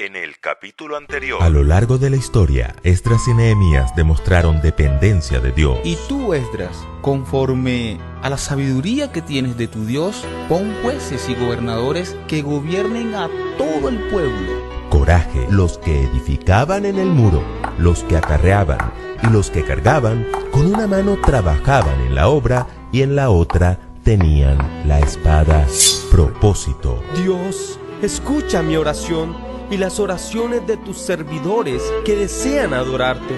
En el capítulo anterior, a lo largo de la historia, Esdras y Nehemías demostraron dependencia de Dios. Y tú, Esdras, conforme a la sabiduría que tienes de tu Dios, pon jueces y gobernadores que gobiernen a todo el pueblo. Coraje, los que edificaban en el muro, los que acarreaban y los que cargaban, con una mano trabajaban en la obra y en la otra tenían la espada. Propósito. Dios, escucha mi oración y las oraciones de tus servidores que desean adorarte.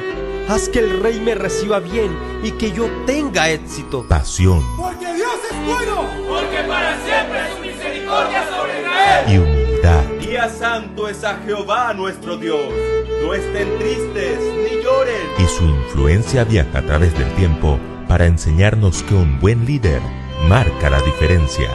Haz que el rey me reciba bien y que yo tenga éxito. Pasión. Porque Dios es bueno. Porque para siempre su misericordia sobre Israel. Y humildad. Día santo es a Jehová nuestro Dios. No estén tristes ni lloren. Y su influencia viaja a través del tiempo para enseñarnos que un buen líder marca la diferencia.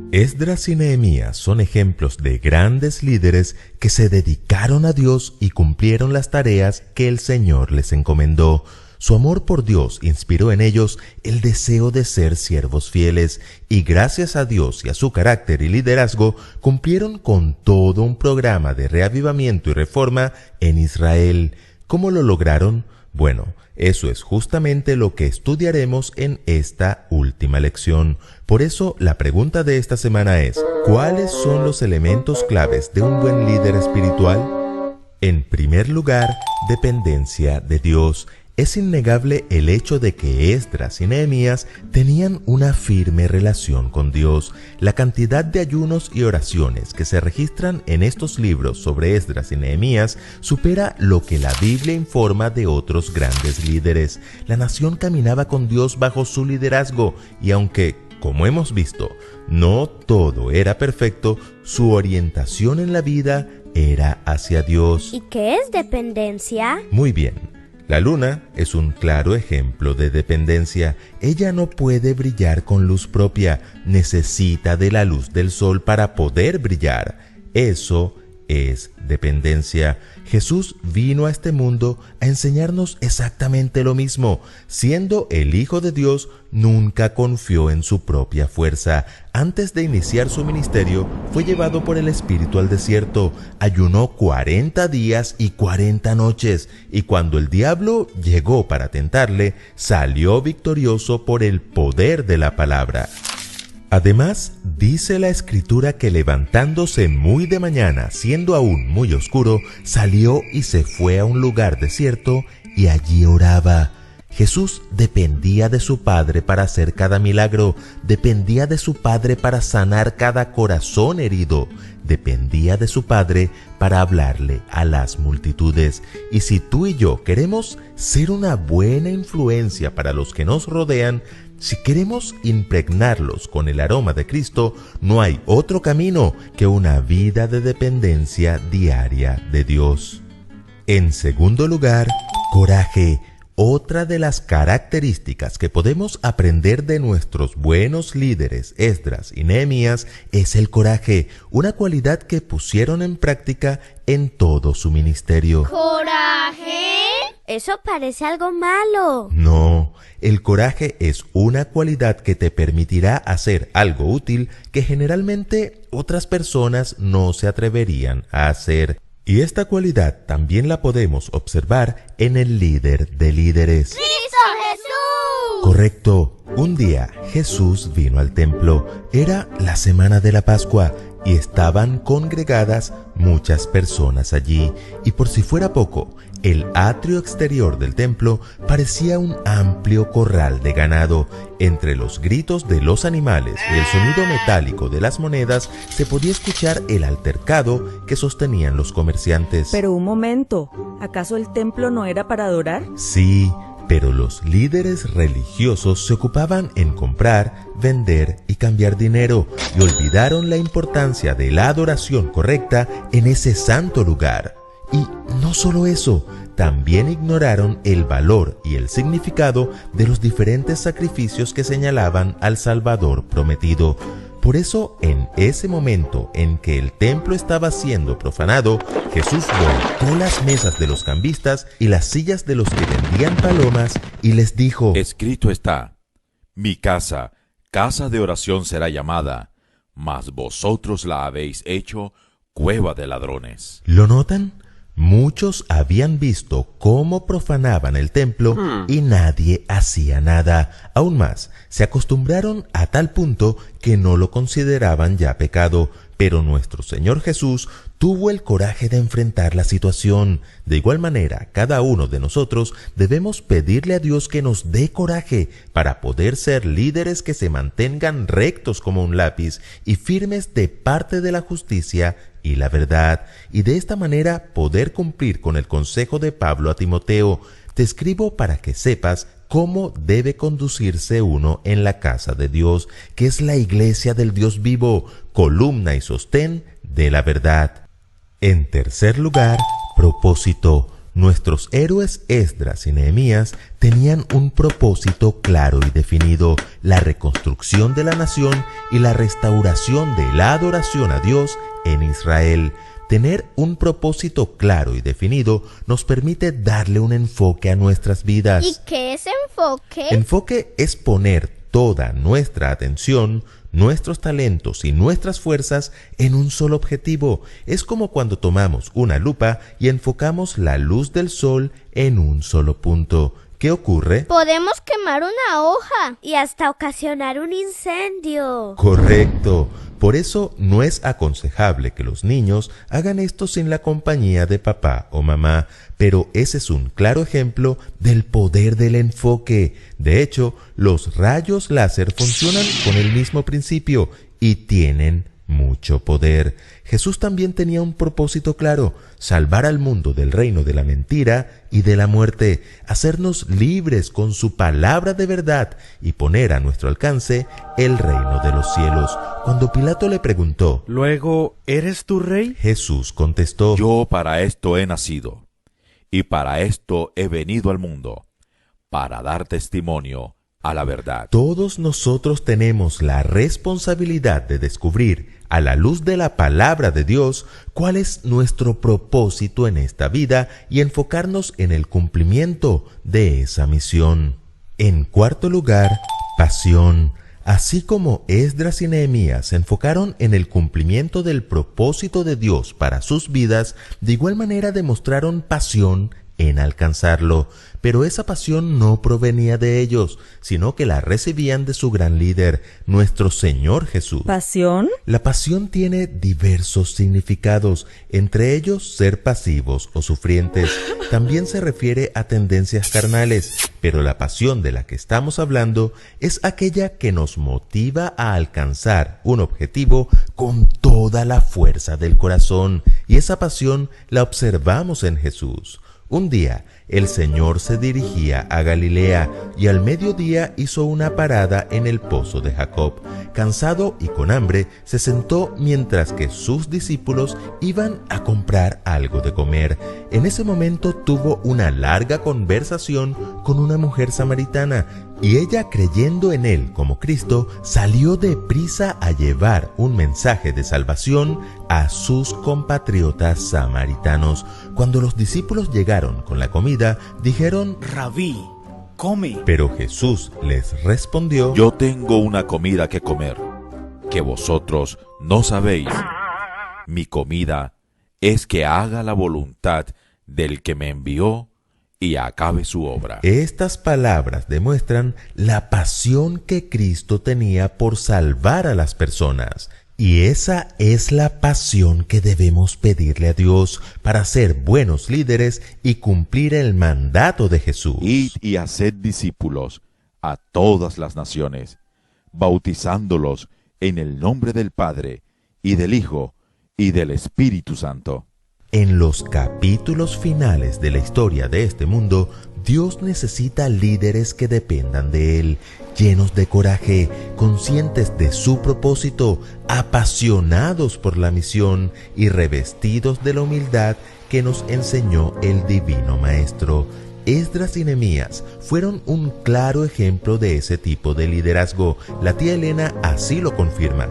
Esdras y Nehemías son ejemplos de grandes líderes que se dedicaron a Dios y cumplieron las tareas que el Señor les encomendó. Su amor por Dios inspiró en ellos el deseo de ser siervos fieles y gracias a Dios y a su carácter y liderazgo cumplieron con todo un programa de reavivamiento y reforma en Israel. ¿Cómo lo lograron? Bueno, eso es justamente lo que estudiaremos en esta última lección. Por eso, la pregunta de esta semana es, ¿cuáles son los elementos claves de un buen líder espiritual? En primer lugar, dependencia de Dios. Es innegable el hecho de que Esdras y Nehemías tenían una firme relación con Dios. La cantidad de ayunos y oraciones que se registran en estos libros sobre Esdras y Nehemías supera lo que la Biblia informa de otros grandes líderes. La nación caminaba con Dios bajo su liderazgo y aunque, como hemos visto, no todo era perfecto, su orientación en la vida era hacia Dios. ¿Y qué es dependencia? Muy bien. La luna es un claro ejemplo de dependencia. Ella no puede brillar con luz propia, necesita de la luz del sol para poder brillar. Eso es dependencia. Jesús vino a este mundo a enseñarnos exactamente lo mismo. Siendo el Hijo de Dios, nunca confió en su propia fuerza. Antes de iniciar su ministerio, fue llevado por el Espíritu al desierto. Ayunó 40 días y 40 noches, y cuando el diablo llegó para tentarle, salió victorioso por el poder de la palabra. Además, dice la Escritura que levantándose muy de mañana, siendo aún muy oscuro, salió y se fue a un lugar desierto y allí oraba. Jesús dependía de su Padre para hacer cada milagro, dependía de su Padre para sanar cada corazón herido, dependía de su Padre para hablarle a las multitudes. Y si tú y yo queremos ser una buena influencia para los que nos rodean, si queremos impregnarlos con el aroma de Cristo, no hay otro camino que una vida de dependencia diaria de Dios. En segundo lugar, coraje. Otra de las características que podemos aprender de nuestros buenos líderes, Esdras y Nehemías, es el coraje, una cualidad que pusieron en práctica en todo su ministerio. ¿Coraje? Eso parece algo malo. No, el coraje es una cualidad que te permitirá hacer algo útil que generalmente otras personas no se atreverían a hacer. Y esta cualidad también la podemos observar en el líder de líderes. ¡Cristo Jesús! Correcto. Un día Jesús vino al templo. Era la semana de la Pascua y estaban congregadas muchas personas allí. Y por si fuera poco, el atrio exterior del templo parecía un amplio corral de ganado. Entre los gritos de los animales y el sonido metálico de las monedas se podía escuchar el altercado que sostenían los comerciantes. Pero un momento, ¿acaso el templo no era para adorar? Sí, pero los líderes religiosos se ocupaban en comprar, vender y cambiar dinero y olvidaron la importancia de la adoración correcta en ese santo lugar. Y no solo eso, también ignoraron el valor y el significado de los diferentes sacrificios que señalaban al Salvador prometido. Por eso, en ese momento en que el templo estaba siendo profanado, Jesús volcó las mesas de los cambistas y las sillas de los que vendían palomas y les dijo: Escrito está: mi casa, casa de oración será llamada, mas vosotros la habéis hecho cueva de ladrones. ¿Lo notan? Muchos habían visto cómo profanaban el templo y nadie hacía nada. Aún más, se acostumbraron a tal punto que no lo consideraban ya pecado. Pero nuestro Señor Jesús tuvo el coraje de enfrentar la situación. De igual manera, cada uno de nosotros debemos pedirle a Dios que nos dé coraje para poder ser líderes que se mantengan rectos como un lápiz y firmes de parte de la justicia y la verdad, y de esta manera poder cumplir con el consejo de Pablo a Timoteo: te escribo para que sepas cómo debe conducirse uno en la casa de Dios, que es la iglesia del Dios vivo, columna y sostén de la verdad. En tercer lugar, propósito. Nuestros héroes Esdras y Nehemías tenían un propósito claro y definido: la reconstrucción de la nación y la restauración de la adoración a Dios en Israel. Tener un propósito claro y definido nos permite darle un enfoque a nuestras vidas. ¿Y qué es enfoque? Enfoque es poner toda nuestra atención, nuestros talentos y nuestras fuerzas en un solo objetivo. Es como cuando tomamos una lupa y enfocamos la luz del sol en un solo punto. ¿Qué ocurre? Podemos quemar una hoja y hasta ocasionar un incendio. Correcto. Por eso no es aconsejable que los niños hagan esto sin la compañía de papá o mamá, pero ese es un claro ejemplo del poder del enfoque. De hecho, los rayos láser funcionan con el mismo principio y tienen mucho poder. Jesús también tenía un propósito claro: salvar al mundo del reino de la mentira y de la muerte, hacernos libres con su palabra de verdad y poner a nuestro alcance el reino de los cielos. Cuando Pilato le preguntó: Luego, ¿eres tu rey? Jesús contestó: Yo para esto he nacido, y para esto he venido al mundo, para dar testimonio a la verdad. Todos nosotros tenemos la responsabilidad de descubrir, a la luz de la palabra de Dios, cuál es nuestro propósito en esta vida y enfocarnos en el cumplimiento de esa misión. En cuarto lugar, pasión. Así como Esdras y Nehemías se enfocaron en el cumplimiento del propósito de Dios para sus vidas, de igual manera demostraron pasión en alcanzarlo. Pero esa pasión no provenía de ellos, sino que la recibían de su gran líder, nuestro Señor Jesús. ¿Pasión? La pasión tiene diversos significados, entre ellos ser pasivos o sufrientes. También se refiere a tendencias carnales, pero la pasión de la que estamos hablando es aquella que nos motiva a alcanzar un objetivo con toda la fuerza del corazón, y esa pasión la observamos en Jesús. Un día, el Señor se dirigía a Galilea y al mediodía hizo una parada en el pozo de Jacob. Cansado y con hambre, se sentó mientras que sus discípulos iban a comprar algo de comer. En ese momento tuvo una larga conversación con una mujer samaritana, y ella, creyendo en él como Cristo, salió deprisa a llevar un mensaje de salvación a sus compatriotas samaritanos. Cuando los discípulos llegaron con la comida, dijeron: Rabí, come. Pero Jesús les respondió: Yo tengo una comida que comer, que vosotros no sabéis. Mi comida es que haga la voluntad del que me envió y acabe su obra. Estas palabras demuestran la pasión que Cristo tenía por salvar a las personas. Y esa es la pasión que debemos pedirle a Dios para ser buenos líderes y cumplir el mandato de Jesús. Id y haced discípulos a todas las naciones, bautizándolos en el nombre del Padre, y del Hijo, y del Espíritu Santo. En los capítulos finales de la historia de este mundo, Dios necesita líderes que dependan de Él, llenos de coraje, conscientes de su propósito, apasionados por la misión y revestidos de la humildad que nos enseñó el Divino Maestro. Esdras y Nehemías fueron un claro ejemplo de ese tipo de liderazgo. La tía Elena así lo confirma.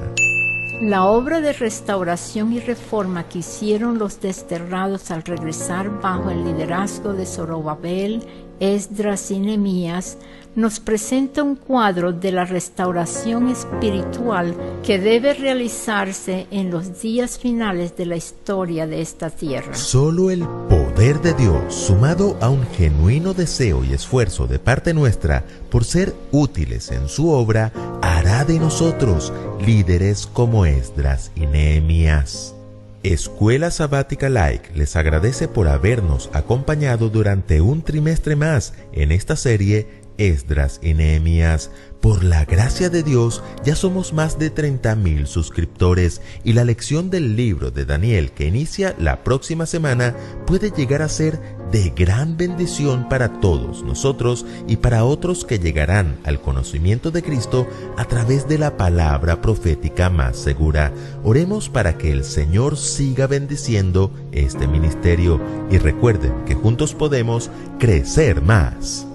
La obra de restauración y reforma que hicieron los desterrados al regresar bajo el liderazgo de Zorobabel Esdras y Nehemías, nos presenta un cuadro de la restauración espiritual que debe realizarse en los días finales de la historia de esta tierra. Solo el poder de Dios, sumado a un genuino deseo y esfuerzo de parte nuestra por ser útiles en su obra, hará de nosotros líderes como Esdras y Nehemías. Escuela Sabática Like les agradece por habernos acompañado durante un trimestre más en esta serie Esdras y Nehemías. Por la gracia de Dios, ya somos más de 30,000 suscriptores y la lección del libro de Daniel que inicia la próxima semana puede llegar a ser de gran bendición para todos nosotros y para otros que llegarán al conocimiento de Cristo a través de la palabra profética más segura. Oremos para que el Señor siga bendiciendo este ministerio y recuerden que juntos podemos crecer más.